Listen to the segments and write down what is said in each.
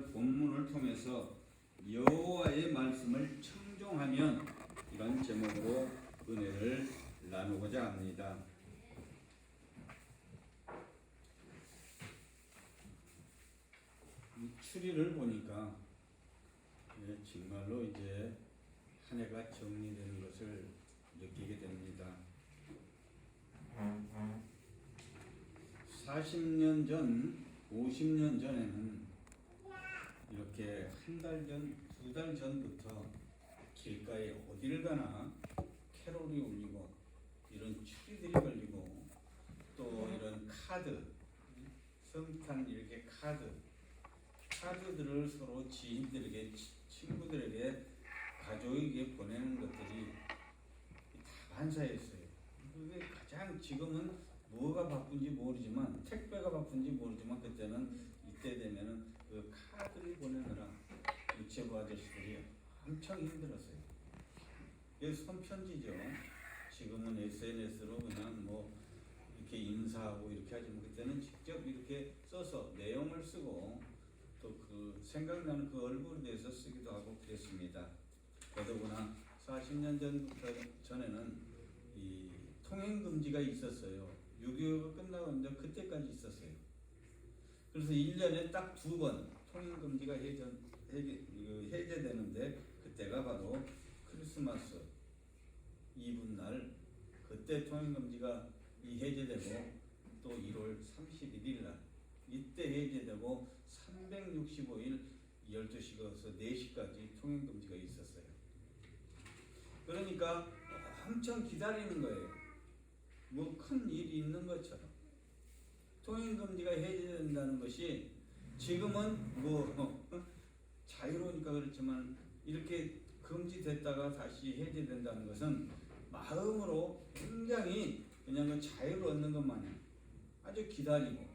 오늘 본문을 통해서 여호와의 말씀을 청종하면 이런 제목으로 은혜를 나누고자 합니다. 이 추리를 보니까 정말로 이제 한 해가 정리되는 것을 느끼게 됩니다. 40년 전, 50년 전에는 이렇게 한 달 전, 두 달 전부터 길가에 어디를 가나 캐롤이 울리고 이런 추리들이 걸리고 또 이런 카드, 성탄 이렇게 카드들을 서로 지인들에게, 친구들에게, 가족에게 보내는 것들이 다 반사였어요. 그게 가장 지금은 뭐가 바쁜지 모르지만, 택배가 바쁜지 모르지만, 그때는 이때 되면은 그 카드를 보내느라 유치부 아저씨들이 엄청 힘들었어요. 이게 손편지죠. 지금은 SNS로 그냥 뭐 이렇게 인사하고 이렇게 하지만 그때는 직접 이렇게 써서 내용을 쓰고 또 그 생각나는 그 얼굴에 대해서 쓰기도 하고 그랬습니다. 더더구나 40년 전에는 이 통행 금지가 있었어요. 6.25가 끝나고 있는데 그때까지 있었어요. 그래서 1년에 딱 2번 통행 금지가 해제되는데 그때가 바로 크리스마스 이브날, 그때 통행 금지가 해제되고 또 1월 31일 날 이때 해제되고 365일 12시에서 4시까지 통행 금지가 있었어요. 그러니까 엄청 기다리는 거예요. 뭐 큰 일이 있는 것처럼. 통행 금지가 해제된다는 것이 지금은 뭐 자유로우니까 그렇지만 이렇게 금지됐다가 다시 해제된다는 것은 마음으로 굉장히 그냥 그 자유를 얻는 것 마냥 아주 기다리고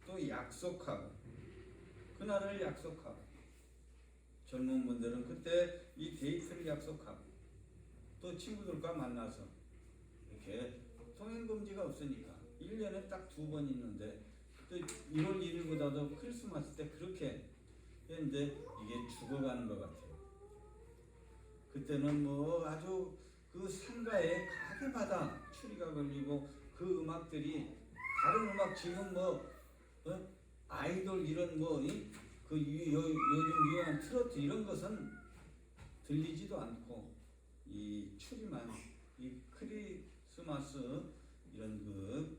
또 약속하고 그날을 약속하고 젊은 분들은 그때 이 데이트를 약속하고 또 친구들과 만나서 이렇게 통행금지가 없으니까 1년에 딱 2번 있는데 또 1월 1일보다도 크리스마스 때 그렇게 했는데 이게 죽어가는 것 같아요. 그때는 뭐 아주 그 상가에 가게마다 추리가 걸리고 그 음악들이 다른 음악 지금 뭐 아이돌 이런 뭐 그 요즘 유행한 트로트 이런 것은 들리지도 않고 이 추리만 이 크리스마스 이런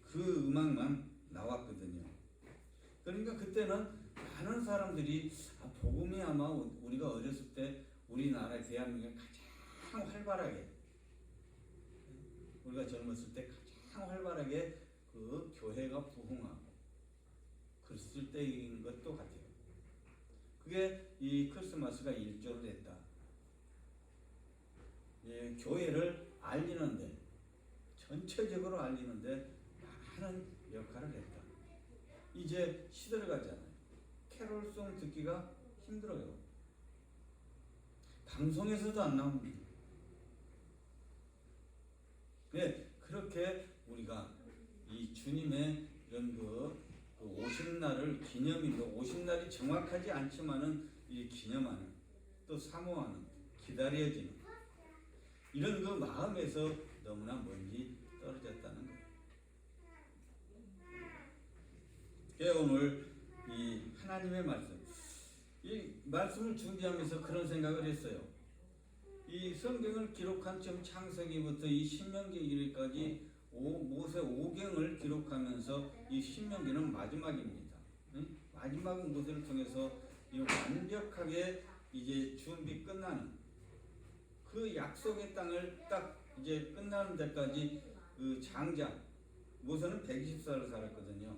그 음악만 나왔거든요. 그러니까 그때는 많은 사람들이 복음이 아마 우리가 어렸을 때 우리나라 대한민국에 가장 활발하게 우리가 젊었을 때 가장 활발하게 그 교회가 부흥하고 그랬을 때인 것도 같아요. 그게 이 크리스마스가 일조를 했다. 예, 교회를 알리는데 전체적으로 알리는데 많은 역할을 했다. 이제 시대를 가잖아요. 캐롤송 듣기가 힘들어요. 방송에서도 안 나옵니다. 네, 그렇게 우리가 이 주님의 이런 그 오신 날을 기념일로, 오신 날이 정확하지 않지만은 이 기념하는, 또 사모하는, 기다려지는 이런 그 마음에서 너무나 멀리 떨어졌다는 거예요. 오늘 이 하나님의 말씀, 이 말씀을 준비하면서 그런 생각을 했어요. 이 성경을 기록한 지금 창세기부터 이 신명기까지 모세 5경을 기록하면서 이 신명기는 마지막입니다. 마지막 모세를 통해서 이 완벽하게 이제 준비 끝나는 그 약속의 땅을 딱 이제 끝나는 데까지 그 장자 모세는 120살을 살았거든요.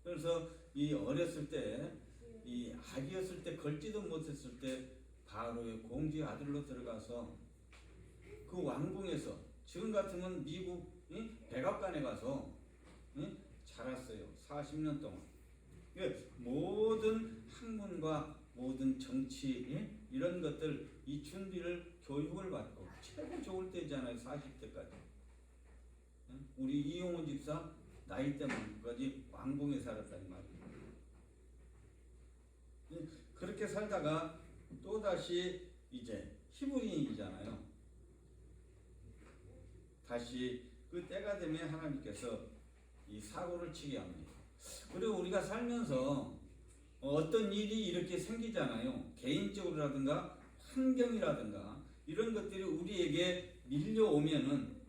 그래서 이 어렸을 때 이 아기였을 때 걸지도 못했을 때 바로의 공주의 아들로 들어가서 그 왕궁에서 지금 같으면 미국 백악관에 가서 자랐어요. 40년 동안. 모든 학문과 모든 정치 이런 것들 이 준비를 교육을 받고 최고 좋을 때잖아요. 40대까지. 우리 이용훈 집사 나이 때까지 왕궁에 살았다는 말이에요. 그렇게 살다가 또다시 이제 히브리인이잖아요. 다시 그 때가 되면 하나님께서 이 사고를 치게 합니다. 그리고 우리가 살면서 어떤 일이 이렇게 생기잖아요. 개인적으로라든가 환경이라든가 이런 것들이 우리에게 밀려오면은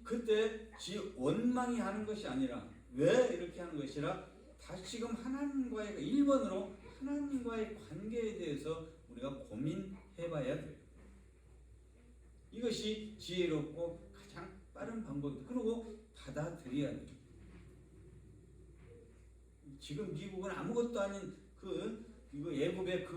그때 원망이 하는 것이 아니라 왜 이렇게 하는 것이라 다시금 하나님과의 1번으로 하나님과의 관계에 대해서 우리가 고민해봐야 돼요. 이것이 지혜롭고 가장 빠른 방법이다. 그리고 받아들여야 돼요. 지금 미국은 아무것도 아닌 이거 애굽의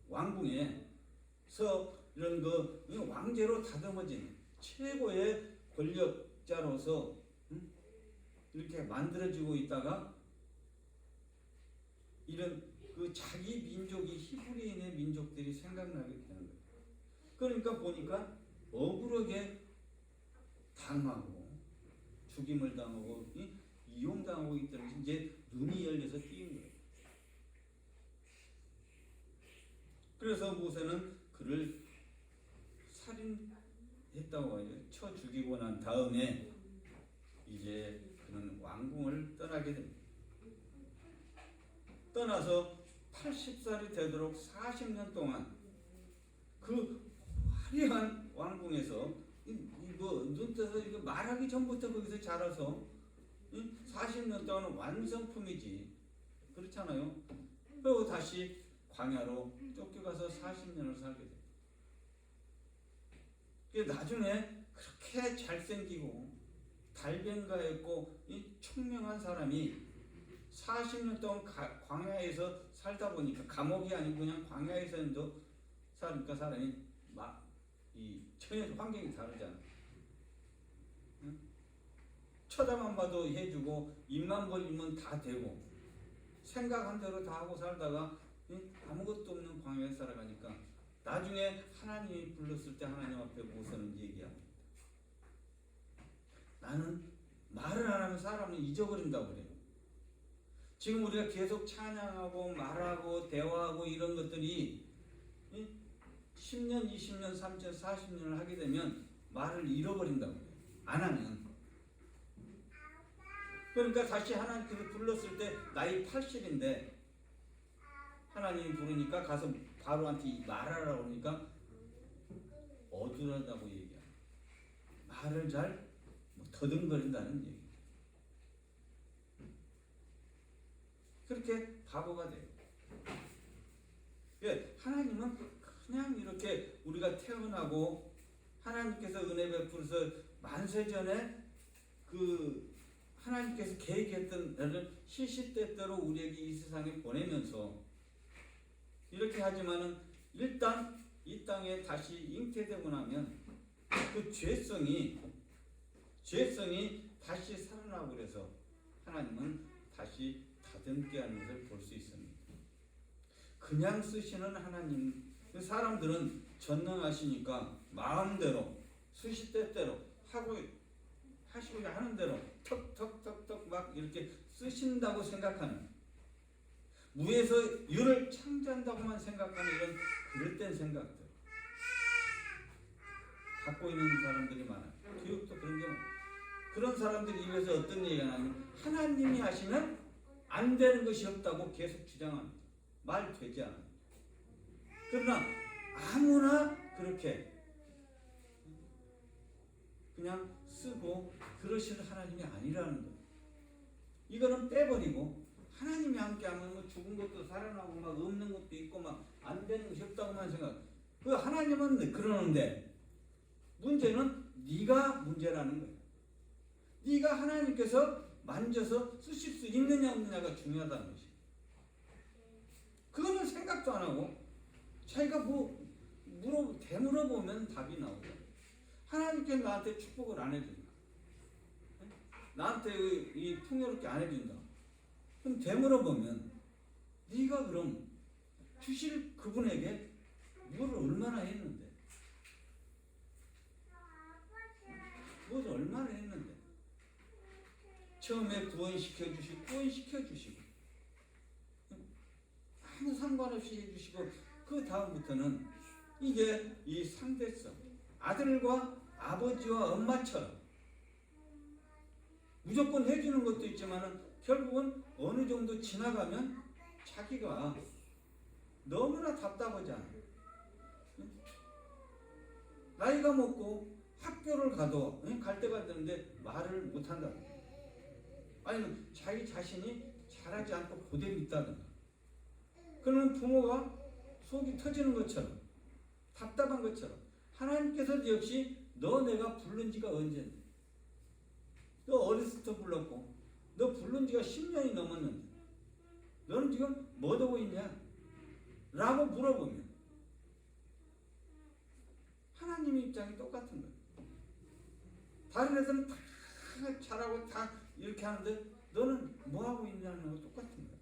왕궁에서 이런 왕제로 다듬어진 최고의 권력자로서 이렇게 만들어지고 있다가 이런 자기 민족이 히브리인의 민족들이 생각나게 되는 거예요. 그러니까 보니까 억울하게 당하고 죽임을 당하고 이용당하고 있다는 것이 이제 눈이 열려서 띄운 거예요. 그래서 모세는 그를 살인했다고 하죠. 쳐 죽이고 난 다음에 이제 그는 왕궁을 떠나게 됩니다. 떠나서 80살이 되도록 40년 동안 그 화려한 왕궁에서 눈 떠서 이거 말하기 전부터 거기서 자라서 40년 동안은 완성품이지. 그렇잖아요. 그리고 다시 광야로 쫓겨가서 40년을 살게 돼요. 나중에 그렇게 잘생기고 달변가였고 총명한 사람이 40년 동안 광야에서 살다 보니까 감옥이 아니고 그냥 광야에서도 사니까 사람이 이 천연 환경이 다르잖아. 응? 쳐다만 봐도 해주고 입만 벌리면 다 되고 생각한 대로 다 하고 살다가 아무것도 없는 광야에 살아가니까 나중에 하나님이 불렀을 때 하나님 앞에 모세는 얘기합니다. 나는 말을 안 하면 사람은 잊어버린다고 그래요. 지금 우리가 계속 찬양하고 말하고 대화하고 이런 것들이 10년, 20년, 30년, 40년을 하게 되면 말을 잃어버린다고 그래요. 안 하면. 그러니까 다시 하나님께서 불렀을 때 나이 80인데 하나님이 부르니까 가서 바로한테 말하라고 그러니까 어두하다고 얘기해요. 말을 잘 더듬거린다는 얘기. 그렇게 바보가 돼요. 하나님은 그냥 이렇게 우리가 태어나고 하나님께서 은혜 베풀어서 만세전에 하나님께서 계획했던 시시때때로 우리에게 이 세상에 보내면서 이렇게 하지만은 일단 이 땅에 다시 잉태되고 나면 그 죄성이 다시 살아나고 그래서 하나님은 다시 다듬게 하는 것을 볼 수 있습니다. 그냥 쓰시는 하나님, 사람들은 전능하시니까 마음대로 수시때때로 하시고자 하는 대로 턱턱턱턱 막 이렇게 쓰신다고 생각하는, 무에서 유를 창조한다고만 생각하는 이런 그릇된 생각들 갖고 있는 사람들이 많아요. 교육도 그런 게 많아요. 그런 사람들 입에서 어떤 얘기가 나면 하나님이 하시면 안 되는 것이 없다고 계속 주장합니다. 말 되지 않아요. 그러나 아무나 그렇게 그냥 쓰고 그러실 하나님이 아니라는 거예요. 이거는 빼버리고 하나님이 함께하면 뭐 죽은 것도 살아나고 막 없는 것도 있고 막 안 되는 것이 없다고만 생각. 그 하나님은 그러는데 문제는 네가 문제라는 거예요. 네가 하나님께서 만져서 쓰실 수 있느냐 없느냐가 중요하다는 것이. 그거는 생각도 안 하고 자기가 되물어보면 답이 나오고, 하나님께 나한테 축복을 안 해준다, 나한테 이 풍요롭게 안 해준다, 그럼 되물어보면 네가 그럼 주실 그분에게 뭘 얼마나 했는데, 뭘 얼마나 했는데, 처음에 구원시켜주시고 상관없이 해주시고 그 다음부터는 이게 이 상대성, 아들과 아버지와 엄마처럼 무조건 해주는 것도 있지만은 결국은 어느 정도 지나가면 자기가 너무나 답답하지 않아. 나이가 먹고 학교를 가도 갈 때가 되는데 말을 못한다. 아니면 자기 자신이 잘하지 않고 그대로 있다든가. 그러면 부모가 속이 터지는 것처럼 답답한 것처럼 하나님께서도 역시 너 내가 부른 지가 언제인데 너 어렸을 때 불렀고 너 부른 지가 10년이 넘었는데 너는 지금 뭐 하고 있냐? 라고 물어보면 하나님의 입장이 똑같은 거예요. 다른 애들은 다 잘하고 다 이렇게 하는데 너는 뭐 하고 있냐는 거 똑같은 거예요.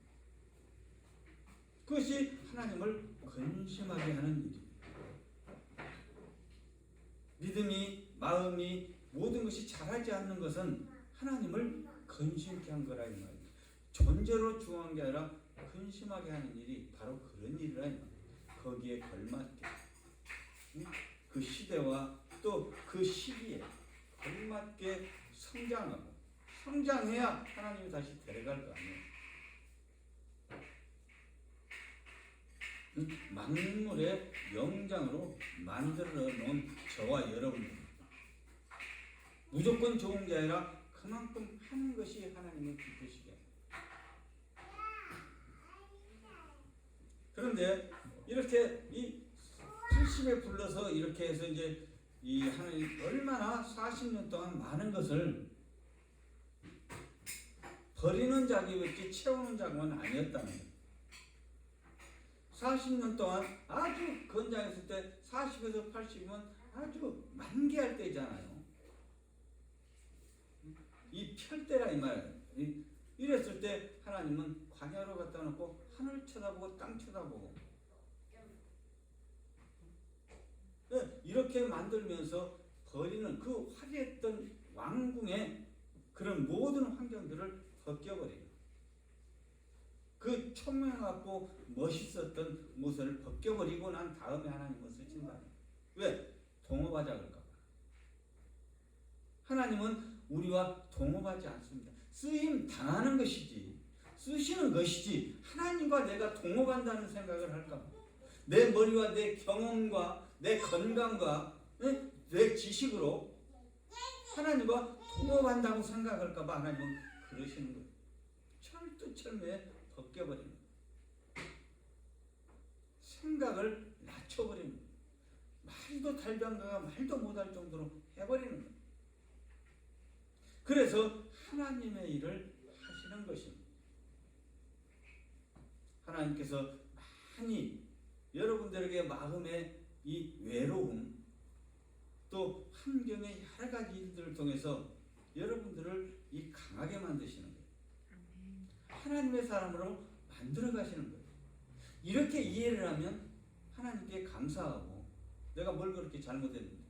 그것이 하나님을 근심하게 하는 일입니다. 믿음이, 마음이 모든 것이 잘하지 않는 것은 하나님을 근심케 한 거라 이 말이에요. 존재로 중요한 게 아니라 근심하게 하는 일이 바로 그런 일이라 이 말이에요. 거기에 걸맞게 그 시대와 또 그 시기에 걸맞게 성장하고 성장해야 하나님이 다시 데려갈 거 아니에요. 만물의 영장으로 만들어 놓은 저와 여러분들 무조건 좋은 게 아니라 그만큼 하는 것이 하나님의 기쁘시게. 그런데 이렇게 이 70에 불러서 이렇게 해서 이제 이 하나님 얼마나 40년 동안 많은 것을 버리는 작업이었지 채우는 작업은 아니었다는 거예요. 40년 동안 아주 건장했을 때 40에서 80이면 아주 만개할 때잖아요. 이 펼때라 이 말이에요. 이랬을 때 하나님은 광야로 갖다 놓고 하늘 쳐다보고 땅 쳐다보고 이렇게 만들면서 버리는 그 화려했던 왕궁의 그런 모든 환경들을 벗겨버려요. 그 총명하고 멋있었던 모습을 벗겨버리고 난 다음에 하나님은 쓰신다. 왜? 동업하자 그럴까봐. 하나님은 우리와 동업하지 않습니다. 쓰임 당하는 것이지 쓰시는 것이지 하나님과 내가 동업한다는 생각을 할까봐. 내 머리와 내 경험과 내 건강과 내 지식으로 하나님과 동업한다고 생각할까봐 하나님은 그러시는 거예요. 철두철미에 벗겨버리는 거예요. 생각을 낮춰버리는 거예요. 말도 달변가가 말도 못할 정도로 해버리는 거예요. 그래서 하나님의 일을 하시는 것입니다. 하나님께서 많이 여러분들에게 마음의 이 외로움 또 환경의 여러 가지 일들을 통해서 여러분들을 이 강하게 만드시는 거예요. 하나님의 사람으로 만들어 가시는 거예요. 이렇게 이해를 하면 하나님께 감사하고 내가 뭘 그렇게 잘못했는데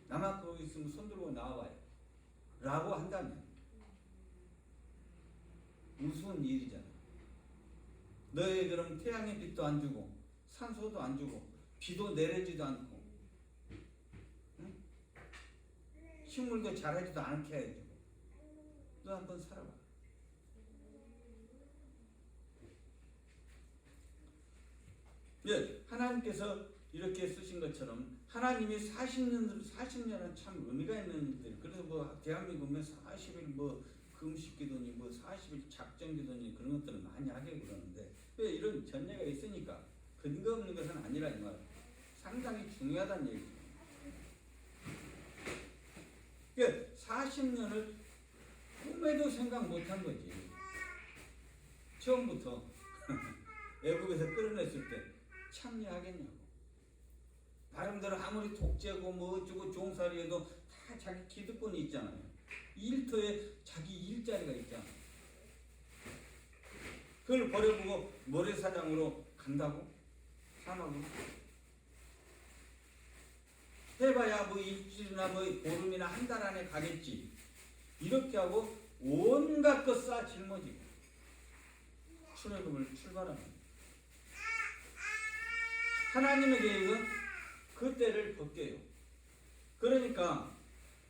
나만 그러고 있으면 손들고 나와봐요 라고 한다면 우스운 일이잖아. 너희 그럼 태양의 빛도 안 주고 산소도 안 주고 비도 내리지도 않고 응? 식물도 자라지도 않게 해야지. 너 한번 살아봐. 예, 하나님께서 이렇게 쓰신 것처럼 하나님이 40년은 참 의미가 있는 일들. 그래서 뭐 대한민국에 40일 뭐 금식기도니 뭐 40일 작정기도니 그런 것들을 많이 하게 그러는데 왜 이런 전례가 있으니까 근거 없는 것은 아니라 이 말. 상당히 중요하다는 얘기죠. 그러니까 40년을 꿈에도 생각 못한 거지. 처음부터 애굽에서 끌어냈을 때 참여하겠냐고. 나름대로 아무리 독재고 뭐 어쩌고 종살이 해도 다 자기 기득권이 있잖아요. 일터에 자기 일자리가 있잖아. 그걸 버려보고 모래사장으로 간다고? 사막으로? 해봐야 뭐 일주일이나 뭐 보름이나 한 달 안에 가겠지. 이렇게 하고 온갖 것 쏴 짊어지고 출애굽을 출발합니다. 하나님의 계획은 그 때를 벗겨요. 그러니까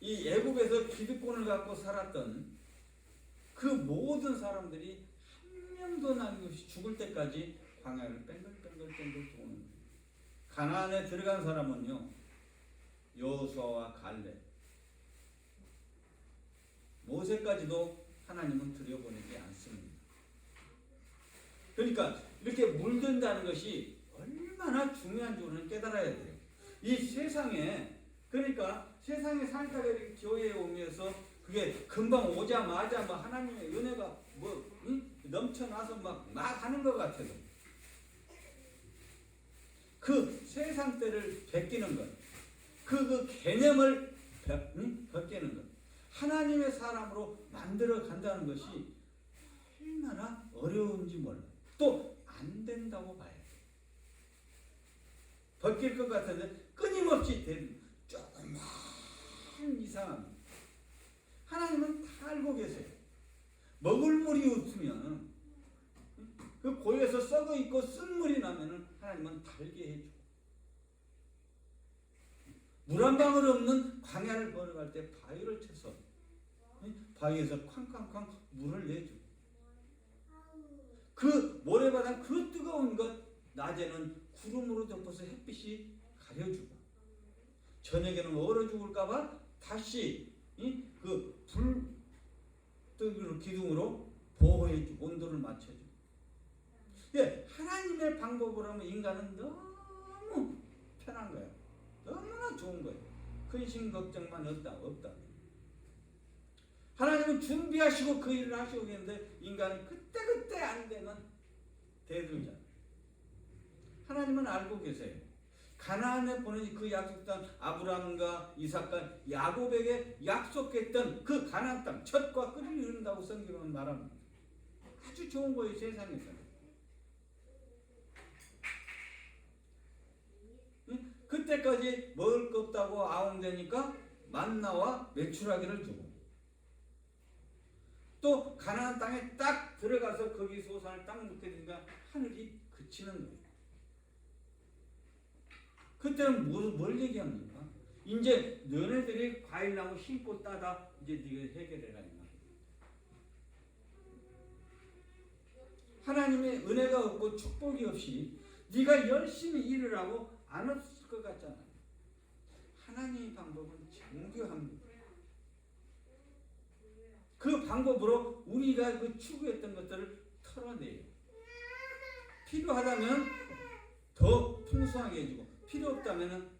이 애굽에서 기득권을 갖고 살았던 그 모든 사람들이 한 명도 남김없이 죽을 때까지 광야를 뺑글뺑글 도는 거예요. 가나안에 들어간 사람은요, 여호수아와 갈렙, 모세까지도 하나님은 들여보내지 않습니다. 그러니까 이렇게 물든다는 것이 얼마나 중요한 줄을 깨달아야 돼요. 이 세상에, 그러니까 세상에 살다가 이렇게 교회에 오면서 그게 금방 오자마자 뭐 하나님의 은혜가 넘쳐나서 막 하는 것 같아도 그 세상 때를 베끼는 것, 그 개념을 벗기는 것, 하나님의 사람으로 만들어 간다는 것이 얼마나 어려운지 몰라. 또 안 된다고 봐야 돼. 벗길 것 같은데 끊임없이 조금만 이상합니다. 하나님은 다 알고 계세요. 먹을 물이 없으면 그 고에서 썩어 있고 쓴 물이 나면은 하나님은 달게 해주고, 물 한 방울 없는 광야를 걸어갈 때 바위를 쳐서 바위에서 쾅쾅쾅 물을 내주고, 그 모래바닥 그 뜨거운 것 낮에는 구름으로 덮어서 햇빛이 가려주고, 저녁에는 얼어 죽을까봐 다시 그 불 기둥으로 보호해주고 온도를 맞춰주고. 예, 하나님의 방법으로 하면 인간은 너무 편한 거예요. 너무나 좋은 거예요. 근심 걱정만 없다. 하나님은 준비하시고 그 일을 하시고 있는데 인간은 그때 안 되면 대들잖아요. 하나님은 알고 계세요. 가나안에 보내지 그 약속 땅, 아브라함과 이삭과 야곱에게 약속했던 그 가나안 땅, 젖과 꿀이 흐른다고 성경은 말합니다. 아주 좋은 거예요, 세상에서는. 그때까지 먹을 거 없다고 아웅대니까 만나와 메추라기를 주고, 또 가나안 땅에 딱 들어가서 거기 소산을 딱 먹게 되니까 하늘이 그치는 거예요. 그때는 뭘 얘기합니까? 이제 너네들이 과일나무 심고 따다 이제 네가 해결해라 이 말이에요. 하나님의 은혜가 없고 축복이 없이 네가 열심히 일을 하고 안 없을 것 같잖아요. 하나님의 방법은 정교합니다. 그 방법으로 우리가 그 추구했던 것들을 털어내요. 필요하다면 더 풍성하게 해주고, 필요 없다면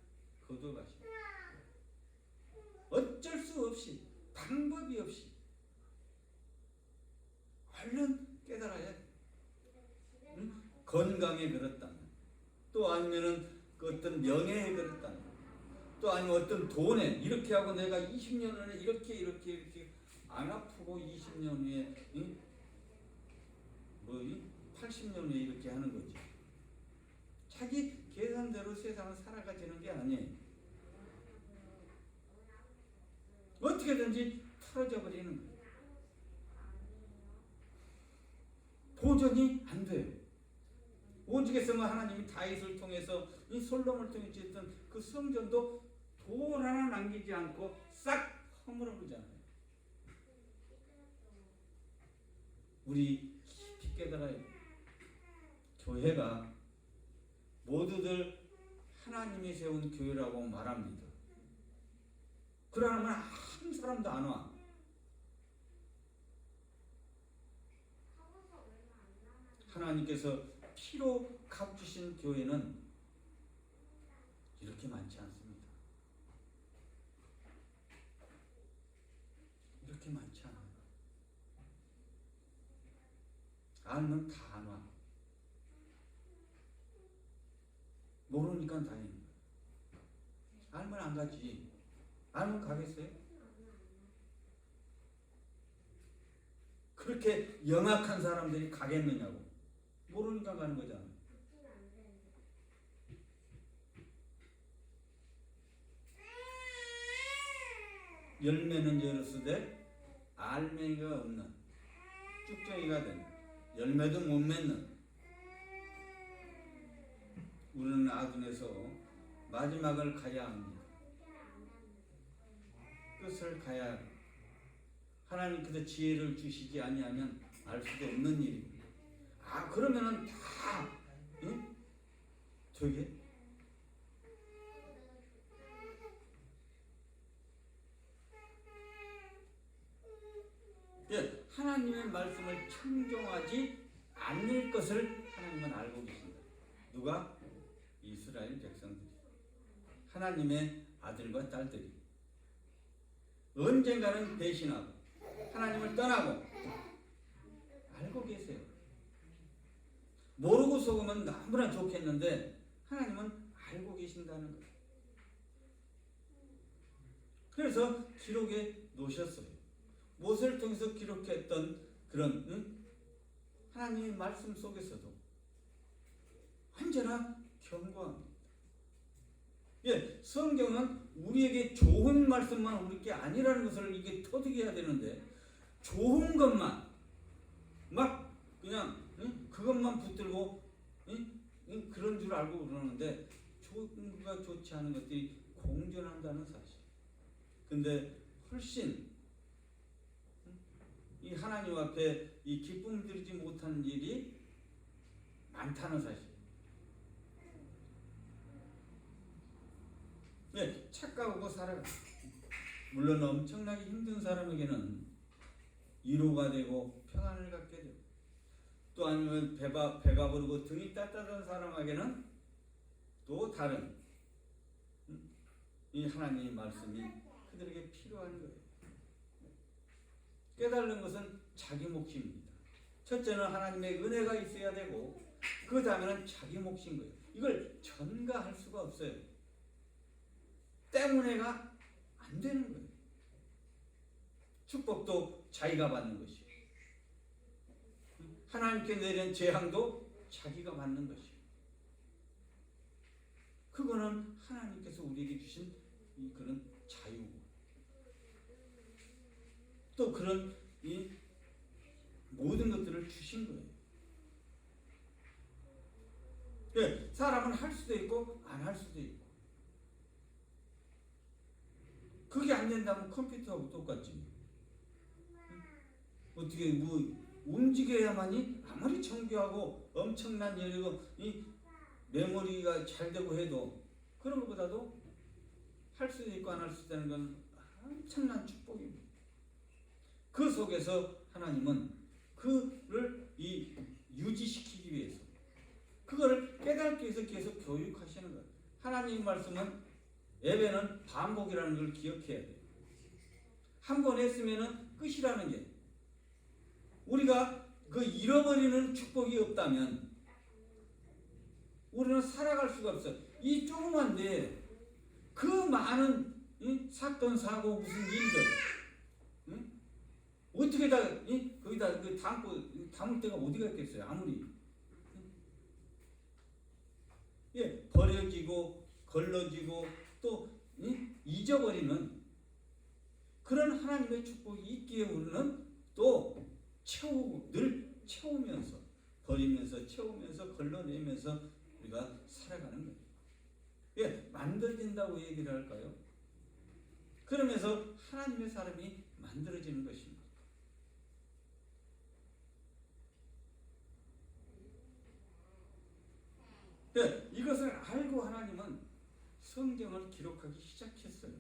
거둬가시고, 어쩔 수 없이, 방법이 없이 얼른 깨달아야 돼. 건강에 그렇다면, 또 아니면은 그 어떤 명예에 그렇다면, 또 아니면 어떤 돈에 이렇게 하고 내가 20년 전에 이렇게 안 아프고 20년 후에 80년 후에 이렇게 하는 거지. 자기 계산대로 세상을 살아가지는 게 아니에요. 어떻게든지 털어져 버리는 거예요. 도전이 안 돼요. 오죽했으면 하나님이 다윗을 통해서 이 솔로몬을 통해 짓던 그 성전도 돌 하나 남기지 않고 싹 허물어버리잖아요. 우리 깊이 깨달아요. 교회가 모두들 하나님이 세운 교회라고 말합니다. 그러면 한 사람도 안 와. 하나님께서 피로 값주신 교회는 이렇게 많지 않습니다. 이렇게 많지 않아요. 알면 다 안 와. 모르니까 다행인 거예요. 알면 안 가지. 알면 가겠어요? 그렇게 영악한 사람들이 가겠느냐고. 모르니까 가는 거잖아요. 열매는 열었으되 알맹이가 없는 쭉정이가 된다. 열매도 못 맺는 우리는 아둔에서 마지막을 가야 합니다. 끝을 가야 합니다. 하나님께서 지혜를 주시지 아니하면 알 수도 없는 일입니다. 그러면은 다 응? 저게 하나님의 말씀을 청종하지 않을 것을 하나님은 알고 계신다. 누가? 이스라엘 백성들이, 하나님의 아들과 딸들이 언젠가는 배신하고 하나님을 떠나고 알고 계세요. 모르고 속으면 너무나 좋겠는데 하나님은 알고 계신다는 거예요. 그래서 기록에 놓으셨어요. 모세를 통해서 기록했던 그런 하나님의 말씀 속에서도 언제나 경고합니다. 성경은 우리에게 좋은 말씀만 우리께 아니라는 것을 이게 터득해야 되는데 좋은 것만 막 그냥 그것만 붙들고 그런 줄 알고 그러는데 좋은 것과 좋지 않은 것들이 공존한다는 사실. 근데 훨씬 이 하나님 앞에 이 기쁨 드리지 못하는 일이 많다는 사실. 착각하고 살아가. 물론 엄청나게 힘든 사람에게는 위로가 되고 평안을 갖게 되고, 또 아니면 배가 부르고 등이 따뜻한 사람에게는 또 다른 이 하나님의 말씀이 그들에게 필요한 거예요. 깨달는 것은 자기 몫입니다. 첫째는 하나님의 은혜가 있어야 되고 그 다음에는 자기 몫인 거예요. 이걸 전가할 수가 없어요. 때문에가 안 되는 거예요. 축복도 자기가 받는 것이요, 하나님께 내린 재앙도 자기가 받는 것이요. 그거는 하나님께서 우리에게 주신 이 그런 자유고, 또 그런 이 모든 것들을 주신 거예요. 사람은 할 수도 있고 안 할 수도 있고, 그게 안 된다면 컴퓨터하고 똑같지. 어떻게 움직여야만이 아무리 정교하고 엄청난 열리고 이 메모리가 잘 되고 해도 그런 것보다도 할 수도 있고 안 할 수도 있는 건 엄청난 축복입니다. 그 속에서 하나님은 그를 유지시키기 위해서 그거를 깨닫기 위해서 계속 교육하시는 거예요. 하나님의 말씀은 예배는 반복이라는 걸 기억해야 돼요. 한 번 했으면 끝이라는 게, 우리가 그 잃어버리는 축복이 없다면 우리는 살아갈 수가 없어요. 이 조그만데 그 많은 사건 사고 무슨 일들 어떻게 다 거기다 담을 데가 어디가 있겠어요. 아무리 버려지고 걸러지고 또 잊어버리는 그런 하나님의 축복이 있기에 우리는 또 늘 채우면서 버리면서 채우면서 걸러내면서 우리가 살아가는 거예요. 만들어진다고 얘기를 할까요? 그러면서 하나님의 사람이 만들어지는 것입니다. 이것을 알고 하나님은 성경을 기록하기 시작했어요.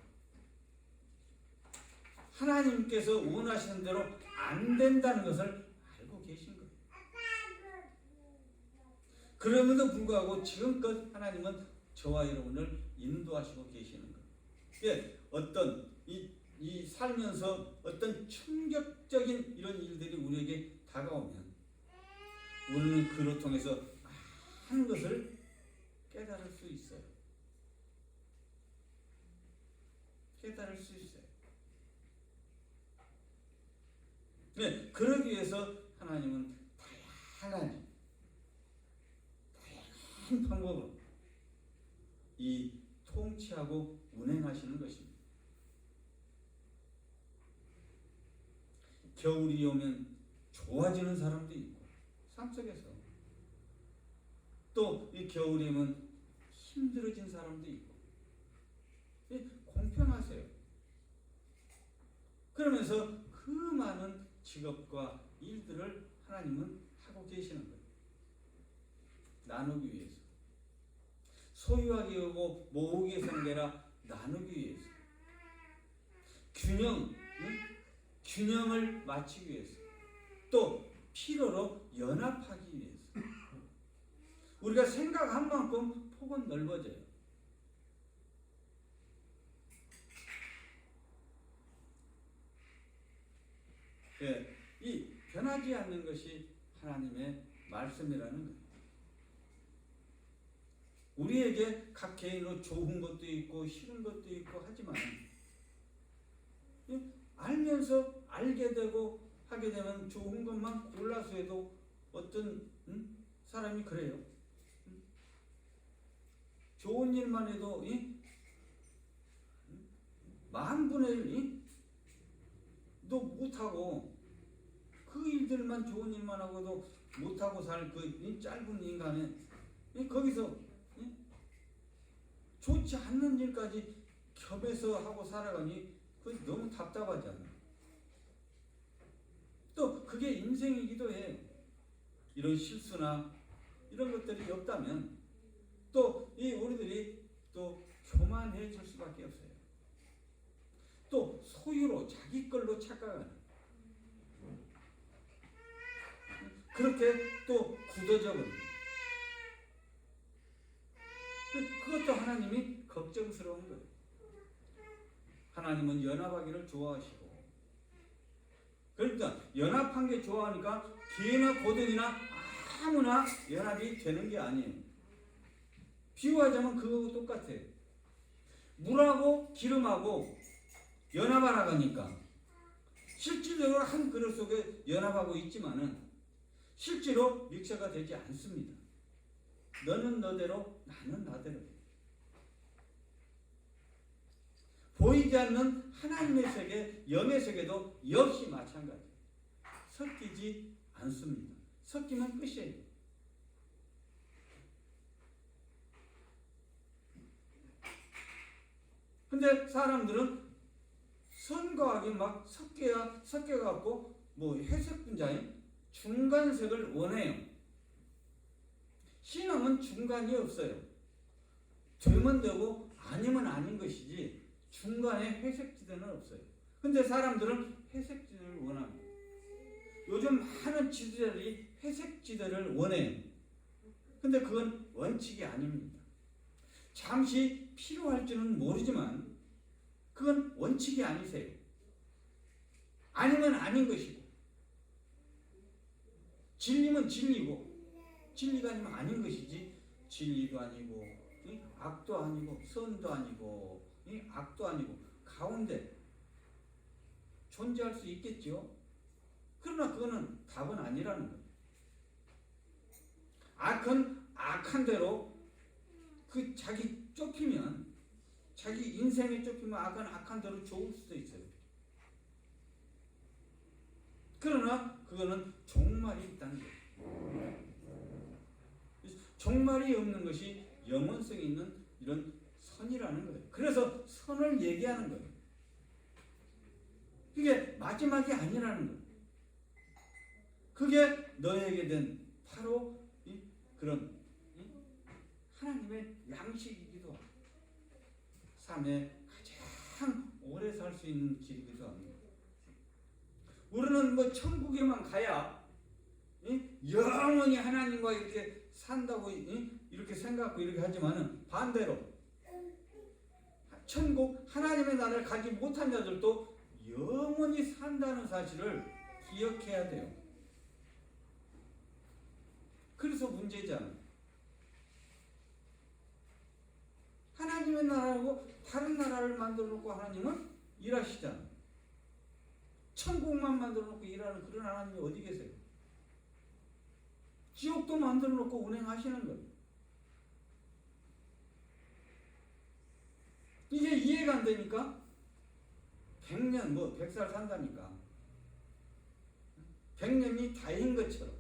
하나님께서 원하시는 대로 안 된다는 것을 알고 계신 거예요. 그럼에도 불구하고 지금껏 하나님은 저와 여러분을 인도하시고 계시는 거예요. 어떤 이 살면서 어떤 충격적인 이런 일들이 우리에게 다가오면 우리는 그로 통해서 많은 것을 깨달을 수 있어요. 깨달을 수 있어요. 그러기 위해서 하나님은 다양한 방법으로 이 통치하고 운행하시는 것입니다. 겨울이 오면 좋아지는 사람도 있고 삶 속에서. 또 이 겨울이면 힘들어진 사람도 있고. 공평하세요. 그러면서 그 많은 직업과 일들을 하나님은 하고 계시는 거예요. 나누기 위해서. 소유하기 위하고 모으기 위해서가 아니라 나누기 위해서. 균형을 맞추기 위해서. 또 필요로 연합하기 위해서. 우리가 생각한 만큼 폭은 넓어져요. 예, 이 변하지 않는 것이 하나님의 말씀이라는 거예요. 우리에게 각 개인으로 좋은 것도 있고 싫은 것도 있고 하지만 알면서 알게 되고 하게 되면 좋은 것만 골라서 해도 어떤 사람이 그래요. 좋은 일만 해도 만분의 1도 못하고 그 일들만 좋은 일만 하고도 못하고 살 그 짧은 인간에 거기서 좋지 않는 일까지 겹해서 하고 살아가니 그것이 너무 답답하잖아. 또 그게 인생이기도 해요. 이런 실수나 이런 것들이 없다면 또 이 우리들이 또 교만해질 수밖에 없어요. 또 소유로 자기 걸로 착각하는 그렇게 또 굳어져 버립니다. 그것도 하나님이 걱정스러운 거예요. 하나님은 연합하기를 좋아하시고 그러니까 연합한 게 좋아하니까 개나 고등이나 아무나 연합이 되는 게 아니에요. 비유하자면 그거하고 똑같아요. 물하고 기름하고 연합하라고 하니까 실질적으로 한 그릇 속에 연합하고 있지만은 실제로 믹서가 되지 않습니다. 너는 너대로 나는 나대로. 보이지 않는 하나님의 세계, 영의 세계도 역시 마찬가지예요. 섞이지 않습니다. 섞이면 끝이에요. 근데 사람들은 선과학이 막 섞여갖고 뭐 회색 분자인 중간색을 원해요. 신앙은 중간이 없어요. 되면 되고 아니면 아닌 것이지 중간에 회색지대는 없어요. 근데 사람들은 회색지대를 원합니다. 요즘 많은 지도자들이 회색지대를 원해요. 근데 그건 원칙이 아닙니다. 잠시 필요할지는 모르지만 그건 원칙이 아니세요. 아니면 아닌 것이고 진리면 진리고 진리가 아니면 아닌 것이지 진리도 아니고 악도 아니고 선도 아니고 악도 아니고 가운데 존재할 수 있겠죠. 그러나 그거는 답은 아니라는 거예요. 악은 악한 대로 그 자기 좁히면 자기 인생에 좁히면 악은 악한 대로 좋을 수도 있어요. 그러나 그거는 종말이 있다는 거예요. 종말이 없는 것이 영원성이 있는 이런 선이라는 거예요. 그래서 선을 얘기하는 거예요. 그게 마지막이 아니라는 거예요. 그게 너에게 된 바로 그런 하나님의 양식이기도 하고 삶에 가장 오래 살 수 있는 길이기도 합니다. 우리는 뭐 천국에만 가야 영원히 하나님과 이렇게 산다고 이렇게 생각하고 이렇게 하지만은 반대로 천국 하나님의 나라를 가지 못한 자들도 영원히 산다는 사실을 기억해야 돼요. 그래서 문제잖아요. 하나님의 나라하고 다른 나라를 만들어 놓고 하나님은 일하시잖아요. 천국만 만들어 놓고 일하는 그런 하나님이 어디 계세요? 지옥도 만들어 놓고 운행하시는 거예요. 이게 이해가 안 되니까 100년 100살 산다니까 100년이 다인 것처럼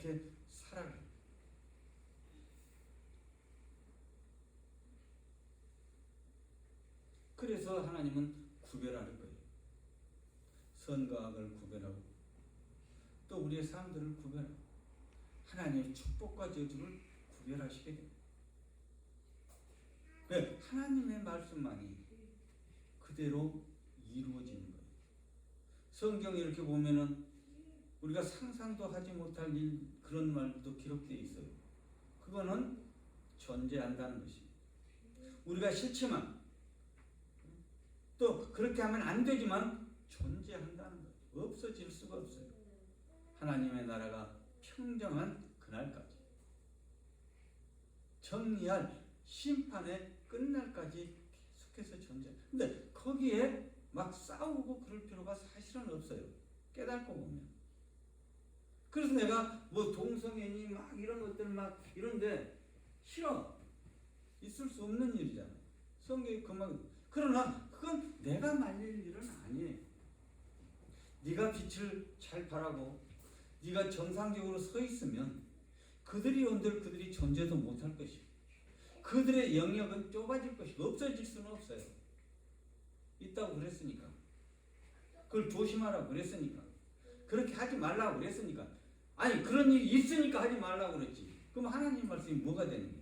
그렇게 살아가요. 그래서 하나님은 구별할 거예요. 선과 악을 구별하고 또 우리의 삶들을 구별하고 하나님의 축복과 저주를 구별하시게 됩니다. 네, 하나님의 말씀만이 그대로 이루어지는 거예요. 성경에 이렇게 보면은 우리가 상상도 하지 못할 그런 말도 기록되어 있어요. 그거는 존재한다는 것입니다. 우리가 싫지만 또 그렇게 하면 안 되지만 존재한다는 거예요. 없어질 수가 없어요. 하나님의 나라가 평정한 그날까지, 정리할 심판의 끝날까지 계속해서 존재. 근데 거기에 막 싸우고 그럴 필요가 사실은 없어요. 깨닫고 보면. 그래서 내가 뭐 동성애니 막 이런 것들 막 이런데 싫어. 있을 수 없는 일이잖아요. 성경이 그만. 그러나 그건 내가 말릴 일은 아니에요. 네가 빛을 잘 바라고 네가 정상적으로 서 있으면 그들이 온들 그들이 존재도 못할 것이고 그들의 영역은 좁아질 것이고 없어질 수는 없어요. 있다고 그랬으니까. 그걸 조심하라고 그랬으니까. 그렇게 하지 말라고 그랬으니까. 아니 그런 일이 있으니까 하지 말라고 그랬지. 그럼 하나님 말씀이 뭐가 되는 거예요?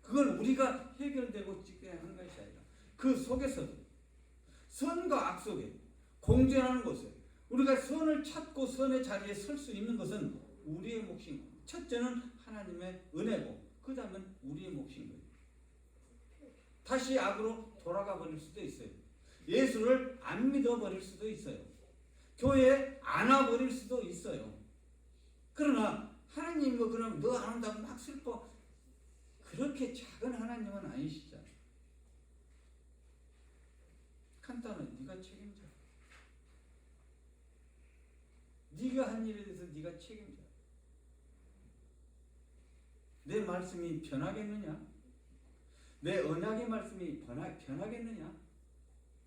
그걸 우리가 해결되고 찍게 하는 것이 아니라 그 속에서도 선과 악 속에 공존하는 곳에 우리가 선을 찾고 선의 자리에 설 수 있는 것은 우리의 몫이고 첫째는 하나님의 은혜고 그 다음은 우리의 몫인 거예요. 다시 악으로 돌아가 버릴 수도 있어요. 예수를 안 믿어버릴 수도 있어요. 교회에 안 와버릴 수도 있어요. 그러나 하나님 뭐 그럼 너 안 온다고 막 슬퍼. 그렇게 작은 하나님은 아니시잖아요. 간단해. 네가 책임져. 네가 한 일에 대해서 네가 책임져. 내 말씀이 변하겠느냐? 내 언약의 말씀이 변하겠느냐?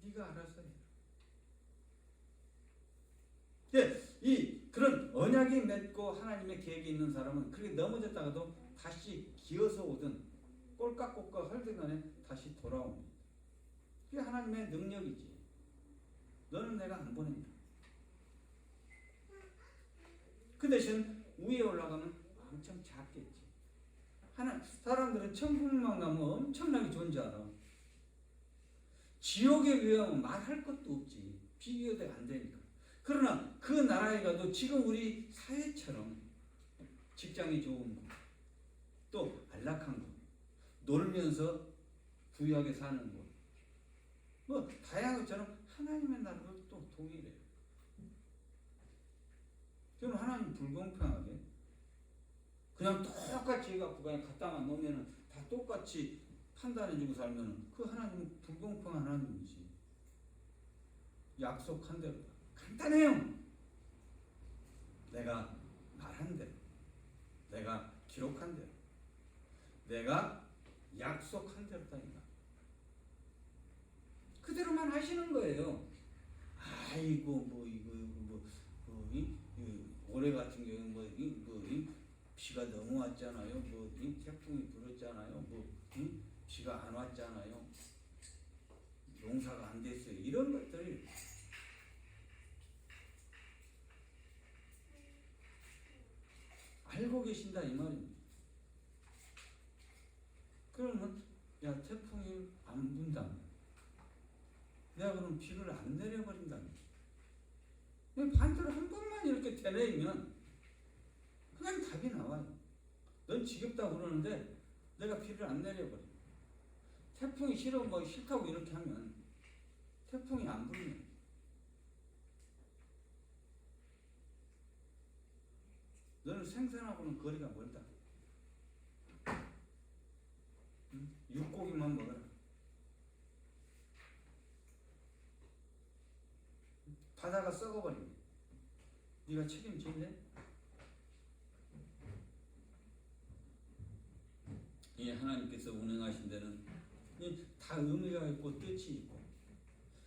네가 알아서 해. 그런 언약이 맺고 하나님의 계획이 있는 사람은 그렇게 넘어졌다가도 다시 기어서 오든 꼴깍꼴깍 할 때 간에 다시 돌아옵니다. 그게 하나님의 능력이지. 너는 내가 안 보낸다. 그 대신 위에 올라가면 엄청 작겠지. 사람들은 천국만 가면 엄청나게 좋은 줄 알아. 지옥에 비하면 말할 것도 없지. 비교도 안 되니까. 그러나 그 나라에 가도 지금 우리 사회처럼 직장이 좋은 거, 또 안락한 거, 놀면서 부유하게 사는 거, 뭐 다양한 것처럼 하나님의 나라도 또 동일해요. 저는 하나님 불공평하게 그냥 똑같이 해갖고 그냥 갖다만 놓으면 다 똑같이 판단해주고 살면 그 하나님은 불공평한 하나님이지. 약속한 대로 간단해요. 내가 말한 대로, 내가 기록한 대로, 내가 약속한 대로다니까. 그대로만 하시는 거예요. 아이고 뭐 이거 올해 같은 경우는 비가 너무 왔잖아요. 태풍이 불었잖아요. 비가 안 왔잖아요. 농사가 안 됐어요. 이런 것들이 알고 계신다 이 말입니다. 그러면 야 태풍이 안 분다면 내가 그럼 비를 안 내려버린다면 반대로 한 번만 이렇게 되뇌이면 그냥 답이 나와요. 넌 지겹다고 그러는데 내가 비를 안 내려버려. 태풍이 싫어 뭐 싫다고 이렇게 하면 태풍이 안 불면 너는 생선하고는 거리가 멀다. 육고기만 먹어라. 바다가 썩어버리면 네가 책임질래? 이 하나님께서 운행하신 데는 다 의미가 있고 뜻이 있고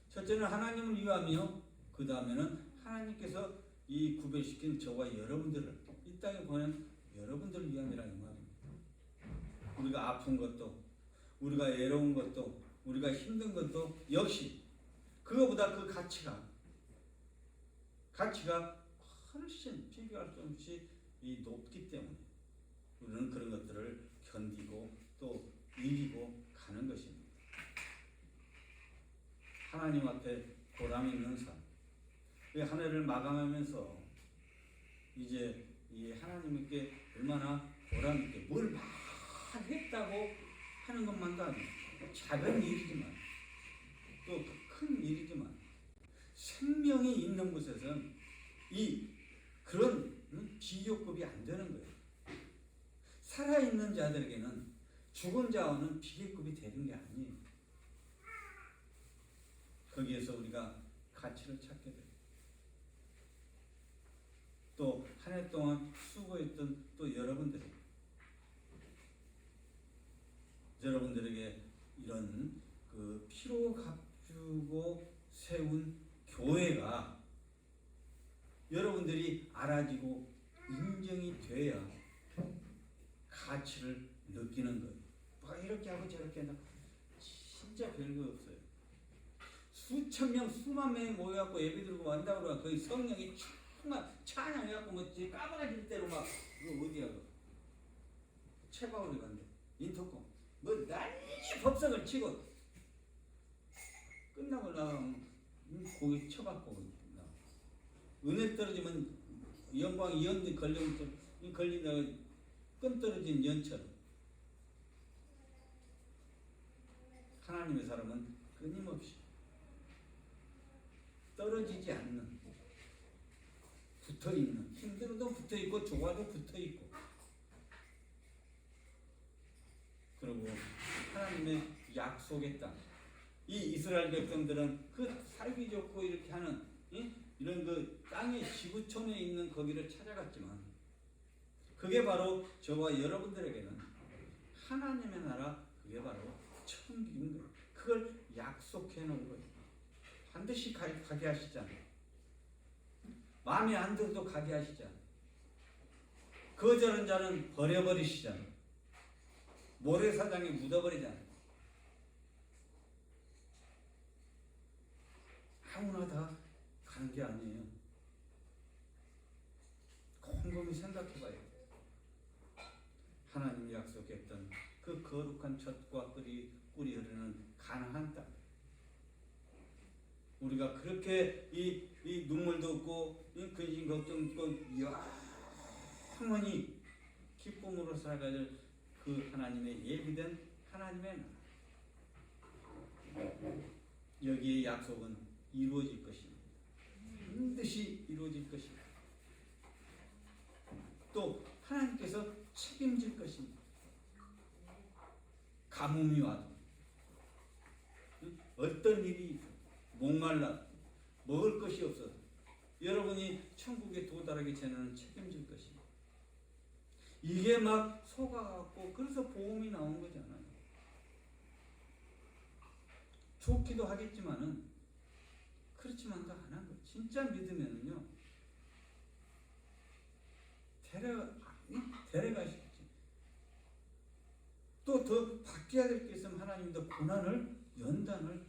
첫째는 하나님을 위하며 그 다음에는 하나님께서 이 구별시킨 저와 여러분들을 이 땅에 보낸 여러분들을 위함이라 이 말입니다. 우리가 아픈 것도, 우리가 애로운 것도, 우리가 힘든 것도 역시 그거보다 그 가치가 훨씬 비교할 수 없이 높기 때문에 우리는 그런 것들을 견디고 또 이기고 가는 것입니다. 하나님 앞에 보람 있는 삶. 한 해를 마감하면서 이제 이 하나님께 얼마나 보람 있게 뭘 막 했다고 하는 것만도 아니고 작은 일이지만 또 큰 일이지만 생명이 있는 곳에서는 그런 비교급이 안 되는 거예요. 살아있는 자들에게는 죽은 자와는 비교급이 되는 게 아니에요. 거기에서 우리가 가치를 찾게 돼요. 또 한 해 동안 수고했던 또 여러분들에게 이런 그 피로 값주고 세운 교회가 여러분들이 알아지고 인정이 돼야 가치를 느끼는 거예요. 뭐 이렇게 하고 저렇게 한다. 진짜 별거 없어요. 수천 명, 수만 명이 모여갖고 예배 드리고 한다고 그러면 거의 성령이 정말 찬양해갖고 뭐 까마질 대로 막 이거 어디야 그 채바울이 간대 인터콤 뭐 난리 법석을 치고 끝나고 나가면 고기 쳐박고 나 은혜 떨어지면 영광 연 걸린다고 끈 떨어진 연처럼 하나님의 사람은 끊임없이 떨어지지 않는 붙어있는 힘들어도 붙어있고 좋아도 붙어있고 그리고 하나님의 약속의 땅 이 이스라엘 백성들은 그 살기 좋고 이렇게 하는 이런 그 땅의 지구촌에 있는 거기를 찾아갔지만 그게 바로 저와 여러분들에게는 하나님의 나라 그게 바로 천국인 거예요. 그걸 약속해 놓은 거예요. 반드시 가게 하시잖아요. 마음에 안 들어도 가게 하시잖아요. 거절한 자는 버려버리시잖아요. 모래사장에 묻어버리잖아요. 아무나 다 가는 게 아니에요. 곰곰이 생각해봐요. 하나님이 약속했던 그 거룩한 젖과 꿀이 흐르는 가나안 땅. 우리가 그렇게 이 눈물도 없고 근심 걱정도 없고 영원히 기쁨으로 살아가야 될 그 하나님의 예비된 하나님의 나라. 여기에 약속은 이루어질 것입니다. 반드시 이루어질 것입니다. 또 하나님께서 책임질 것입니다. 가뭄이 와도 어떤 일이 목말라 먹을 것이 없어서 여러분이 천국에 도달하기 전에는 책임질 것입니다. 이게 막 속아갖고 그래서 보험이 나온 거잖아요. 좋기도 하겠지만은 그렇지만도 안 한 거예요. 진짜 믿으면은요 데려가시겠지. 또 더 바뀌어야 될 게 있으면 하나님 더 고난을 연단을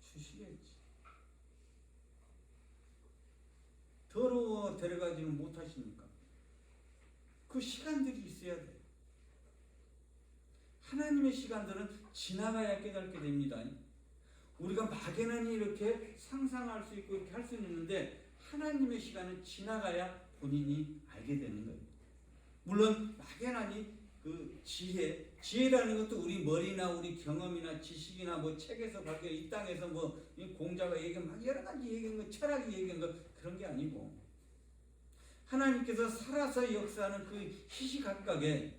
주시겠지. 더러워 데려가지는 못하시니까 그 시간들이 있어야 돼요. 하나님의 시간들은 지나가야 깨닫게 됩니다. 우리가 막연하니 이렇게 상상할 수 있고 이렇게 할 수는 있는데 하나님의 시간은 지나가야 본인이 알게 되는 거예요. 물론 막연하니 그 지혜라는 것도 우리 머리나 우리 경험이나 지식이나 뭐 책에서 발견 이 땅에서 뭐 공자가 얘기한 막 여러 가지 얘기한 거 철학이 얘기한 거 그런 게 아니고 하나님께서 살아서 역사하는 그 시시각각에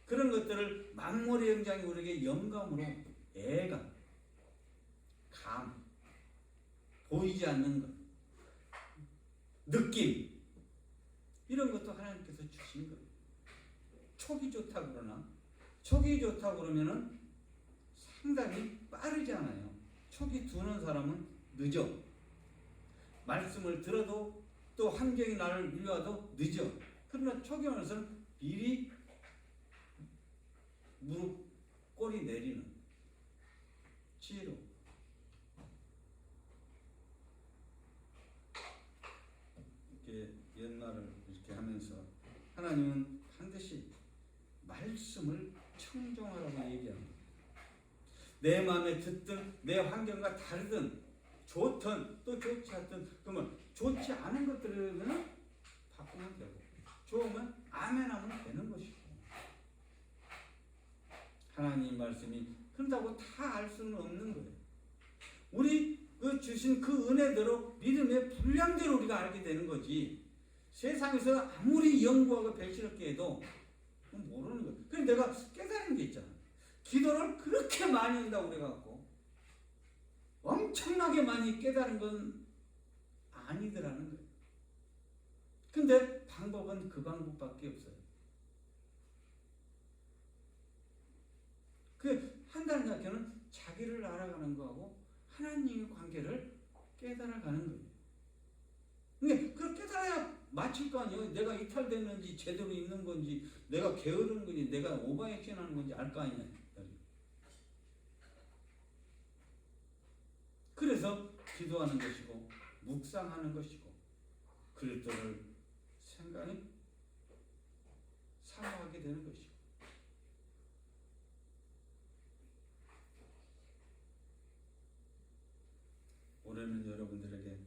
그런 것들을 만물의 영장이 우리에게 영감으로 애감, 감, 보이지 않는 것, 느낌 이런 것도 하나님께서 주신 거예요. 촉이 좋다고 그러나 촉이 좋다고 그러면은 상당히 빠르지 않아요. 촉이 두는 사람은 늦어. 말씀을 들어도 또 환경이 나를 밀려와도 늦어. 그러나 초기화에서는 미리 무릎 꼬리 내리는 지혜로 이렇게 연말을 이렇게 하면서 하나님은 반드시 말씀을 청종하라고 얘기합니다. 내 마음에 듣든 내 환경과 다르든 좋든 또 좋지 않든 그러면 좋지 않은 것들은 바꾸면 되고 좋으면 아멘하면 되는 것이고 하나님 말씀이 그런다고 다 알 수는 없는 거예요. 우리 그 주신 그 은혜대로 믿음의 분량대로 우리가 알게 되는 거지 세상에서 아무리 연구하고 별시럽게 해도 모르는 거예요. 그래서 내가 깨달은 게 있잖아. 기도를 그렇게 많이 한다고 그래갖고 엄청나게 많이 깨달은 건 아니더라는 거예요. 근데 방법은 그 방법밖에 없어요. 그 한다는 자체는 자기를 알아가는 거하고 하나님의 관계를 깨달아가는 거예요. 근데 그걸 깨달아야 맞출 거 아니에요. 내가 이탈됐는지 제대로 있는 건지 내가 게으른 건지 내가 오버액션하는 건지 알 거 아니냐. 그래서 기도하는 것이고 묵상하는 것이고 그리스도를 생각이 사모하게 되는 것이고 올해는 여러분들에게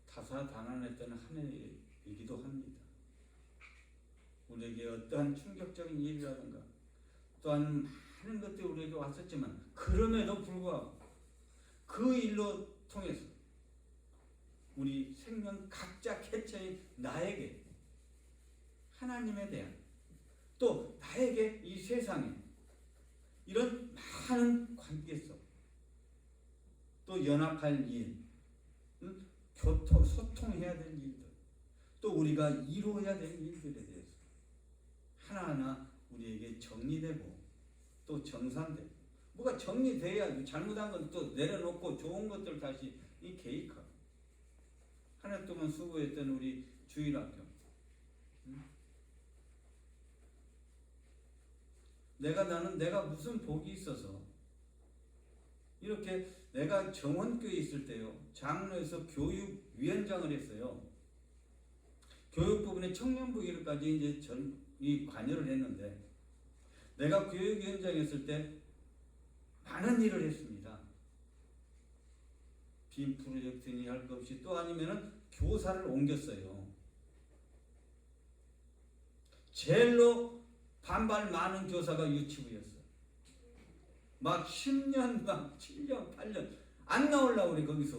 다사다난했던 한 해이기도 합니다. 우리에게 어떠한 충격적인 일이라든가 또한 많은 것들이 우리에게 왔었지만 그럼에도 불구하고 그 일로 통해서 우리 생명 각자 개체인 나에게 하나님에 대한 또 나에게 이 세상에 이런 많은 관계성 또 연합할 일 소통해야 될 일들 또 우리가 이루어야 될 일들에 대해서 하나하나 우리에게 정리되고 또 정산되고 뭐가 정리돼야 잘못한 건 또 내려놓고 좋은 것들 다시 이 계획하고 한 해 동안 수고했던 우리 주일학교 내가 무슨 복이 있어서 이렇게 내가 정원교회에 있을 때요 장로에서 교육위원장을 했어요. 교육 부분에 청년부 일까지 이제 이 관여를 했는데 내가 교육위원장이었을 때 많은 일을 했습니다. 빔 프로젝트니 할 것 없이 또 아니면은 교사를 옮겼어요. 제일로 반발 많은 교사가 유치부였어. 막 10년, 막 7년, 8년 안 나오려고 그래 거기서.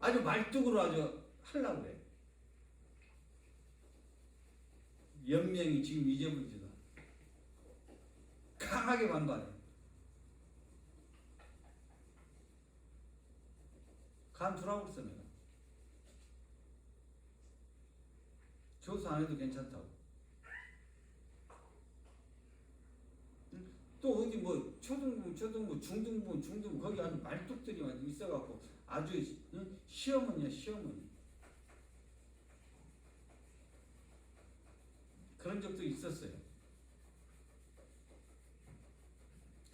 아주 말뚝으로 아주 하려고 그래. 연명이 지금 잊어버리지도 않아. 강하게 반발해. 간두라고 그랬어 내가. 교사 안 해도 괜찮다고. 또 어디 뭐 초등부, 중등부 거기 아주 말뚝들이 있어갖고 아주 시어머니야 시어머니. 그런 적도 있었어요.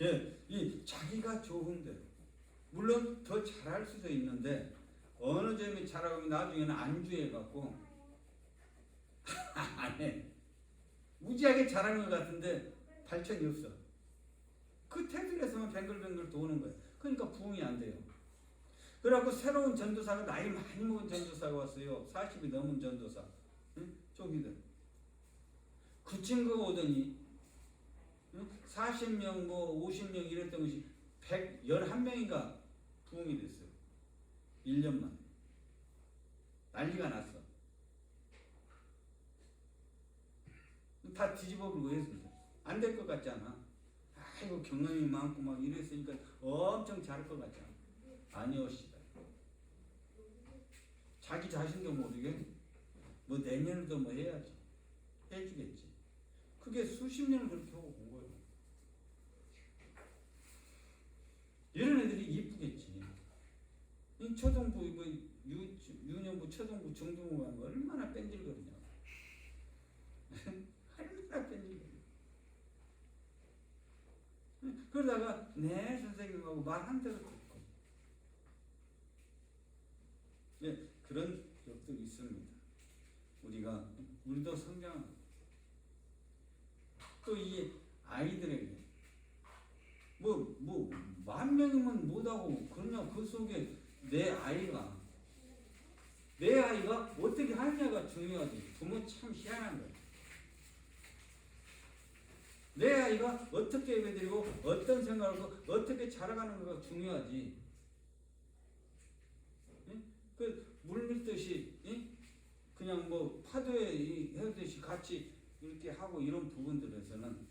예, 이 자기가 좋은 대로 물론 더 잘할 수도 있는데 어느 점이 잘하고 나중에는 안주해갖고 안 해. 무지하게 잘하는 것 같은데 발전이 없어. 그 테두리에서만 뱅글뱅글 도는 거예요. 그러니까 부흥이 안 돼요. 그래갖고 새로운 전도사가 나이 많이 먹은 전도사가 왔어요. 40이 넘은 전도사. 응? 저기들. 그 친구가 오더니 40명 뭐 50명 이랬던 것이 111명인가 부흥이 됐어요. 1년만. 난리가 났어. 다 뒤집어 버리고 했습니다. 안 될 것 같지 않아? 아이고 경험이 많고 막 이랬으니까 엄청 잘할 것 같지 않아? 아니오시다. 자기 자신도 모르게 뭐 내년에도 뭐 해야지. 해주겠지. 그게 수십 년을 그렇게 하고 온 거예요. 이런 애들이 이쁘겠지. 이 초등부, 뭐 유년부, 초등부, 중등부 가면 얼마나 뺀질거리냐고. 얼마나 뺀질거려. 그러다가 네 선생님하고 말 한 대로 듣고. 네, 그런 적들이 있습니다. 우리도 성장하고 또 이 아이들에게 뭐 10,000명이면 못하고 그러냐. 그 속에 내 아이가 어떻게 하느냐가 중요하지. 부모 참 희한한 거야. 내 아이가 어떻게 예배드리고 어떤 생각하고 어떻게 자라가는 가 중요하지. 응? 그 물밀듯이 그냥 뭐 파도에 헤어듯이 같이 이렇게 하고 이런 부분들에서는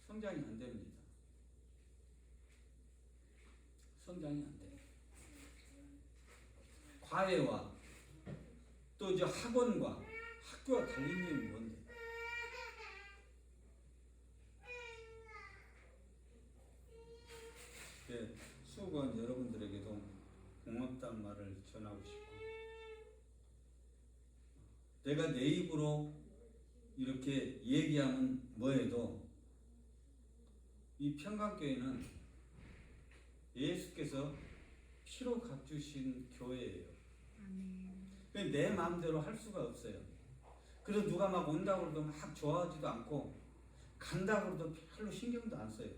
성장이 안 됩니다. 성장이 안 돼. 과외와 또 이제 학원과 학교와 달린 점이 뭔데? 네, 수고한 여러분들에게도 고맙다는 말을 전하고 싶고, 내가 내 입으로 이렇게 얘기하면 뭐해도 이 평강교회는 예수께서 피로 값주신 교회예요. 내 마음대로 할 수가 없어요. 그래서 누가 막 온다고 해도 막 좋아하지도 않고 간다고 해도 별로 신경도 안 써요.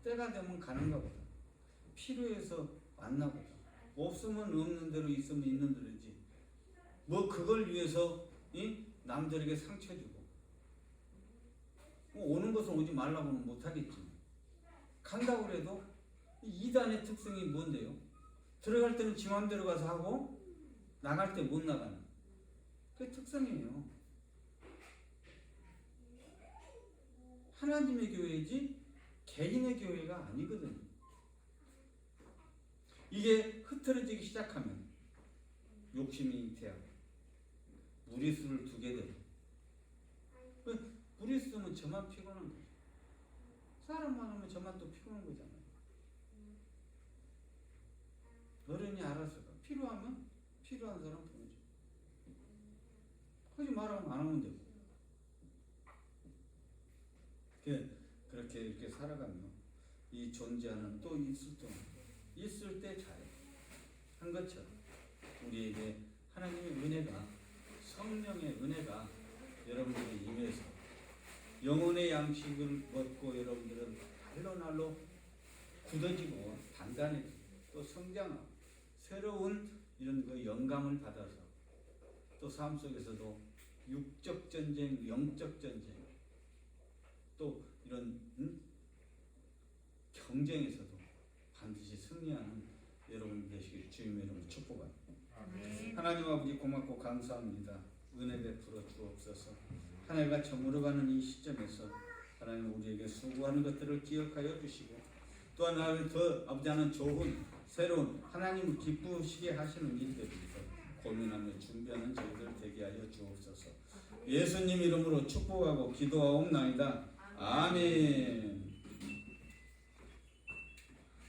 때가 되면 가는가 보다. 필요해서 왔나 보다. 없으면 없는 대로, 있으면 있는 대로지. 뭐 그걸 위해서 남들에게 상처 주고 오는 것은 오지 말라고는 못하겠지. 간다고 해도 이단의 특성이 뭔데요? 들어갈 때는 지 맘대로 가서 하고 나갈 때 못 나가는 그게 특성이에요. 하나님의 교회이지 개인의 교회가 아니거든요. 이게 흐트러지기 시작하면 욕심이 잉태하고 무리수를 두게 되고, 무리수면 저만 피곤한 거죠. 사람 많으면 저만 또 피곤한 거잖아요. 어른이 알아서 필요하면 필요한 사람 보내줘. 하지 말라면 안 하면 되고. 그렇게 이렇게 살아가면 이 존재하는 또 있을 때 잘해. 한 것처럼 우리에게 하나님의 은혜가, 성령의 은혜가 여러분들이 임해서 영혼의 양식을 먹고 여러분들은 날로 굳어지고 단단해지고 또 성장하고 새로운 이런 그 영감을 받아서 또 삶 속에서도 육적 전쟁, 영적 전쟁, 또 이런 경쟁에서도 반드시 승리하는 여러분 되시길 주님의 이름으로 축복합니다. 하나님 아버지 고맙고 감사합니다. 은혜 베풀어 주옵소서. 한 해가 저물어가는 이 시점에서 하나님 우리에게 수고하는 것들을 기억하여 주시고, 또한 하나님 더 아버지 하는 좋은 새로운 하나님을 기쁘시게 하시는 일들을 고민하며 준비하는 저희들 되게 하여 주옵소서. 예수님 이름으로 축복하고 기도하옵나이다. 아멘.